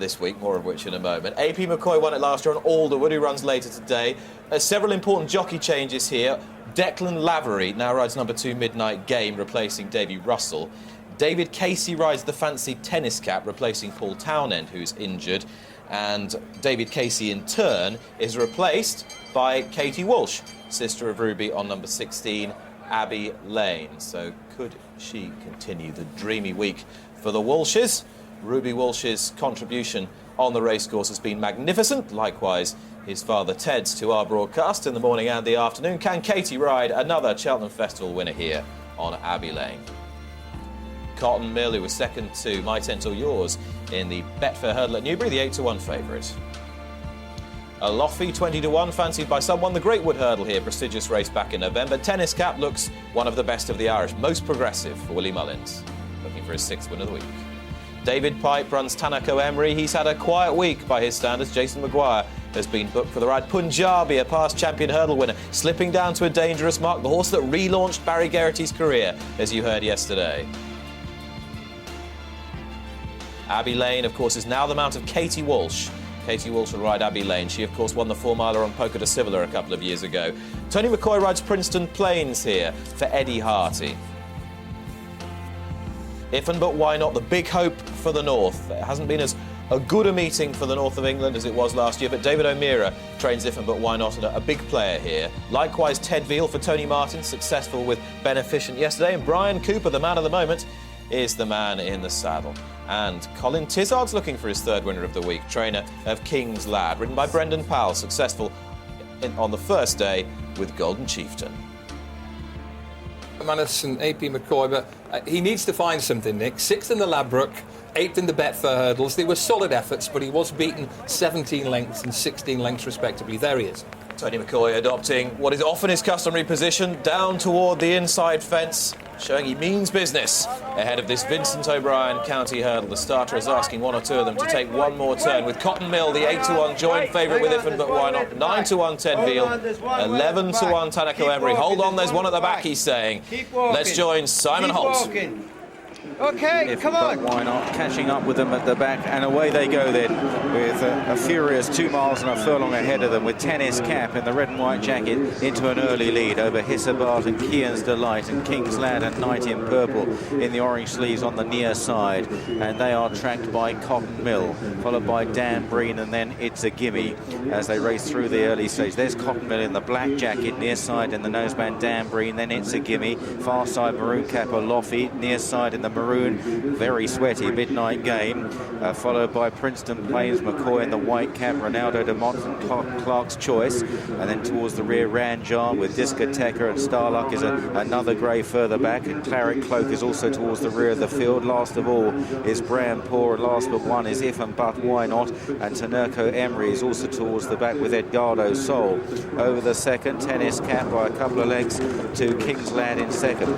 this week, more of which in a moment. AP McCoy won it last year on Alderwood, who runs later today. Several important jockey changes here. Declan Lavery now rides number 2 Midnight Game, replacing Davy Russell. David Casey rides the Fancy Tennis Cap, replacing Paul Townend, who's injured. And David Casey, in turn, is replaced by Katie Walsh, sister of Ruby, on number 16, Abbey Lane. So could she continue the dreamy week for the Walshes? Ruby Walsh's contribution on the racecourse has been magnificent. Likewise, his father Ted's to our broadcast in the morning and the afternoon. Can Katie ride another Cheltenham Festival winner here on Abbey Lane? Cotton Mill, who was second to My Tent or Yours in the Betfair Hurdle at Newbury, the 8-1 favourite. A Loffy 20-1, fancied by some, won the Greatwood Hurdle here, prestigious race back in November. Tennis Cap looks one of the best of the Irish, most progressive for Willie Mullins, looking for his 6th win of the week. David Pipe runs Tanako Emery. He's had a quiet week by his standards. Jason Maguire has been booked for the ride. Punjabi, a past champion hurdle winner, slipping down to a dangerous mark. The horse that relaunched Barry Geraghty's career, as you heard yesterday. Abbey Lane, of course, is now the mount of Katie Walsh. Katie Walsh will ride Abbey Lane. She, of course, won the 4-miler on Polka de Civilla a couple of years ago. Tony McCoy rides Princeton Plains here for Eddie Harty. If and but why not, the big hope for the North. It hasn't been as a good a meeting for the North of England as it was last year, but David O'Meara trains If and but why not, and a big player here. Likewise, Ted Veale for Tony Martin, successful with Beneficent yesterday, and Brian Cooper, the man of the moment, is the man in the saddle. And Colin Tizard's looking for his 3rd winner of the week, trainer of King's Lad, ridden by Brendan Powell, successful on the first day with Golden Chieftain. Manus and AP McCoy, but he needs to find something, Nick. 6th in the Ladbroke, 8th in the Betfair Hurdles. They were solid efforts, but he was beaten 17 lengths and 16 lengths respectively. There he is. Tony McCoy adopting what is often his customary position, down toward the inside fence, showing he means business ahead of this Vincent O'Brien County Hurdle. The starter is asking one or two of them to take one more turn, with Cotton Mill, the 8-1 joint favourite with If and But Why Not, 9-1 Ted Veale, 11-1 Tanako Emery. Hold on, there's one at the back, he's saying. Let's join Simon Holt. Okay, come on. Why not? Catching up with them at the back, and away they go then, with a furious 2 miles and a furlong ahead of them, with Tennis Cap in the red and white jacket into an early lead over Hissabart and Kian's Delight and King's Lad and Knight in purple in the orange sleeves on the near side, and they are tracked by Cotton Mill, followed by Dan Breen, and then It's a Gimme as they race through the early stage. There's Cotton Mill in the black jacket, near side in the noseband Dan Breen, then It's a Gimme, far side maroon cap or Loffy, near side in the maroon, very sweaty Midnight Game, followed by Princeton Plains, McCoy in the white cap, Ronaldo de Mont and Clark's Choice, and then towards the rear Ranjar with Discoteca, and Starluck is another grey further back, and Claret Cloak is also towards the rear of the field. Last of all is Bram Poor, and last but one is If and But Why Not, and Tanako Emery is also towards the back with Edgardo Sol. Over the second, Tennis Cap by a couple of lengths to King's Lad in second.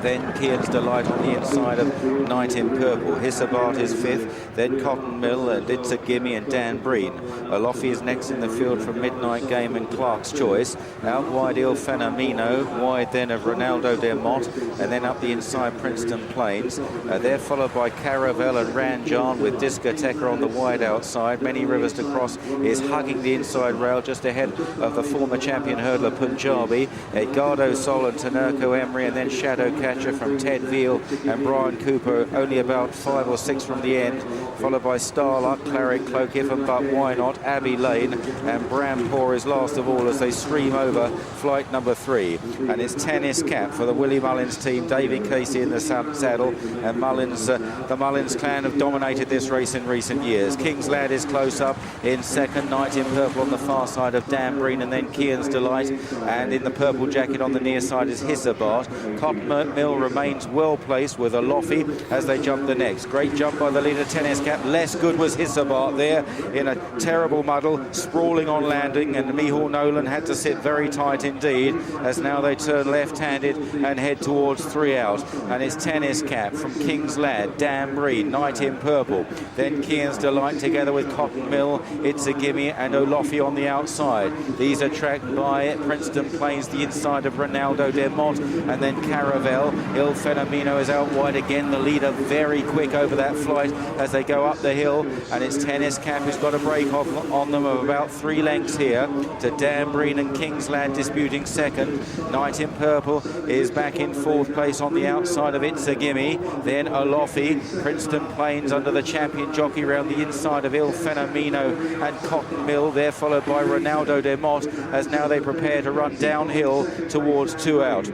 Then Kian's Delight on the inside of Knight in purple. Hissabart is 5th, then Cotton Mill, and It's a Gimme and Dan Breen. Olofi is next in the field from Midnight Game and Clark's Choice. Out wide Il Fenomeno, wide then of Ronaldo de Mont, and then up the inside Princeton Plains. They're followed by Caravel and Ranjan with Discoteca on the wide outside. Manyriverstocross is hugging the inside rail just ahead of the former champion hurdler Punjabi. Edgardo Sol and Tanako Emery, and then Shadow Catcher from Ted Veale and Brian Cooper, only about 5 or 6 from the end, followed by Starluck, Claret Cloak, If and But Why Not, Abbey Lane, and Brampour is last of all as they stream over flight number 3. And it's Tennis Cap for the Willie Mullins team, David Casey in the saddle, and Mullins, the Mullins clan have dominated this race in recent years. King's Lad is close up in second, Knight in purple on the far side of Dan Breen, and then Kian's Delight, and in the purple jacket on the near side is Hissabart. Cotton Mill remains well placed with a Loffy as they jump the next. Great jump by the leader, Tennis Cap. Less good was Hissabart there in a terrible muddle, sprawling on landing, and Mihal Nolan had to sit very tight indeed as now they turn left-handed and head towards 3 out. And it's Tennis Cap from King's Lad, Dan Breen, Knight in purple, then Kian's Delight together with Cotton Mill, It's a Gimme and Olofi on the outside. These are tracked by Princeton Plains, the inside of Ronaldo de Mont, and then Caravel, Il Fenomeno is out wide again, the leader very quick over that flight as they go up the hill, and it's Tennis Cap who's got a break on them of about 3 lengths here to Dan Breen and Kingsland disputing second. Knight in Purple is back in 4th place on the outside of It's a Gimme. Then Olofi, Princeton Plains under the champion jockey round the inside of Il Fenomeno and Cotton Mill. They're followed by Ronaldo de Mott as now they prepare to run downhill towards 2 out.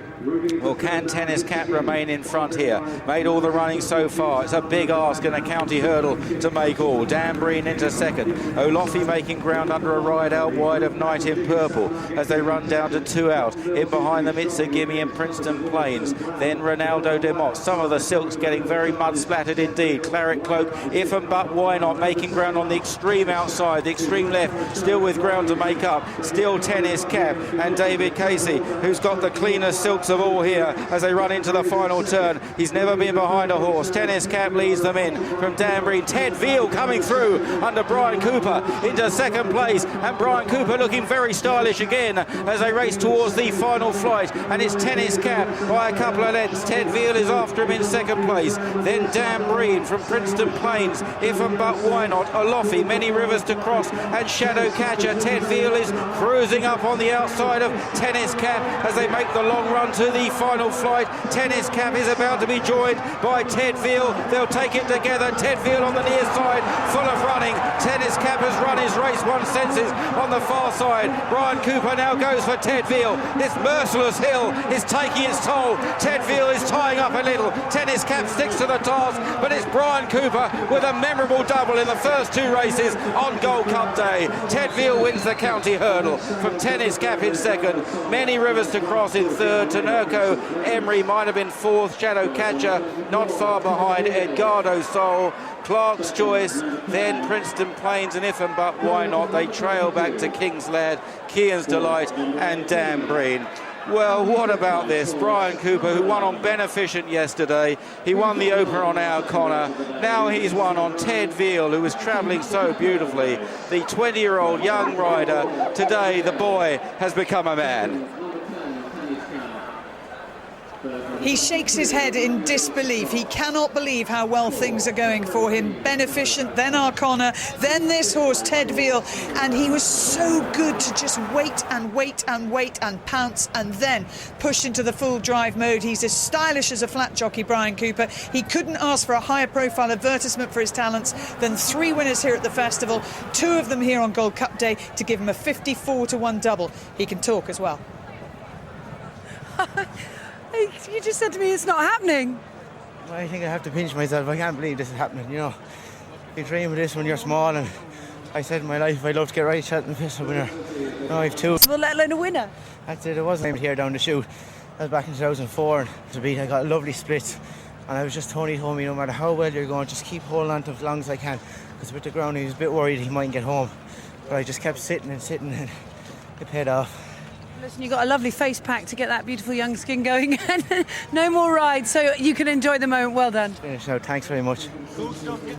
Well, can Tennis Cap remain in front here? Made all the running so far. It's a big ask in a county hurdle to make all. Dan Breen into second. Olofi making ground under a ride out wide of Knight in Purple as they run down to 2 out. In behind them, It's a Gimme and Princeton Plains. Then Ronaldo de Mott. Some of the silks getting very mud splattered indeed. Claret Cloak, If and But Why Not, making ground on the extreme outside, the extreme left, still with ground to make up. Still Tennis Cap and David Casey, who's got the cleanest silks of all here as they run into the final turn. He's never been behind a horse. Tennis Cap leads them in from Dan Breen. Ted Veale coming through under Brian Cooper into second place, and Brian Cooper looking very stylish again as they race towards the final flight, and it's Tennis Cap by a couple of lengths. Ted Veale is after him in second place. Then Dan Breen from Princeton Plains, If and But Why Not, Olofi, Manyriverstocross and Shadow Catcher. Ted Veale is cruising up on the outside of Tennis Cap as they make the long run to the final flight. Tennis Cap is about to be joined by Ted Veale. They'll take it together. Ted Veale on the near side, full of running. Tennis Cap has run his race, one senses on the far side. Brian Cooper now goes for Ted Veale. This merciless hill is taking its toll. Ted Veale is tying up a little. Tennis Cap sticks to the task, but it's Brian Cooper with a memorable double in the first 2 races on Gold Cup Day. Ted Veale wins the county hurdle from Tennis Cap in second. Manyriverstocross in third. Tanerco Emery might have been 4th. Shadow Catcher not far behind. Edgardo Sol, Clark's Choice, then Princeton Plains and If and But Why Not. They trail back to King's Lad, Kian's Delight and Dan Breen. Well, what about this? Brian Cooper, who won on Beneficent yesterday. He won the opener on Our Connor. Now he's won on Ted Veale, who was travelling so beautifully. The 20-year-old young rider. Today, the boy has become a man. He shakes his head in disbelief. He cannot believe how well things are going for him. Beneficent, then Arcona, then this horse, Ted Veale. And he was so good to just wait and wait and wait and pounce and then push into the full drive mode. He's as stylish as a flat jockey, Brian Cooper. He couldn't ask for a higher profile advertisement for his talents than 3 winners here at the festival, 2 of them here on Gold Cup Day, to give him a 54-1 double. He can talk as well. You just said to me it's not happening. I think I have to pinch myself. I can't believe this is happening, you know. You dream of this when you're small, and I said in my life I'd love to get right Cheltenham Festival winner. Now I've 2. Well, let alone a winner. That's it, it wasn't here down the chute. That was back in 2004. To beat, I got a lovely split. And I was just, Tony told me, no matter how well you're going, just keep holding on to it as long as I can. Because with the ground, he was a bit worried he mightn't get home. But I just kept sitting and it paid off. Listen, you've got a lovely face pack to get that beautiful young skin going. No more rides, so you can enjoy the moment. Well done. Finished now, thanks very much.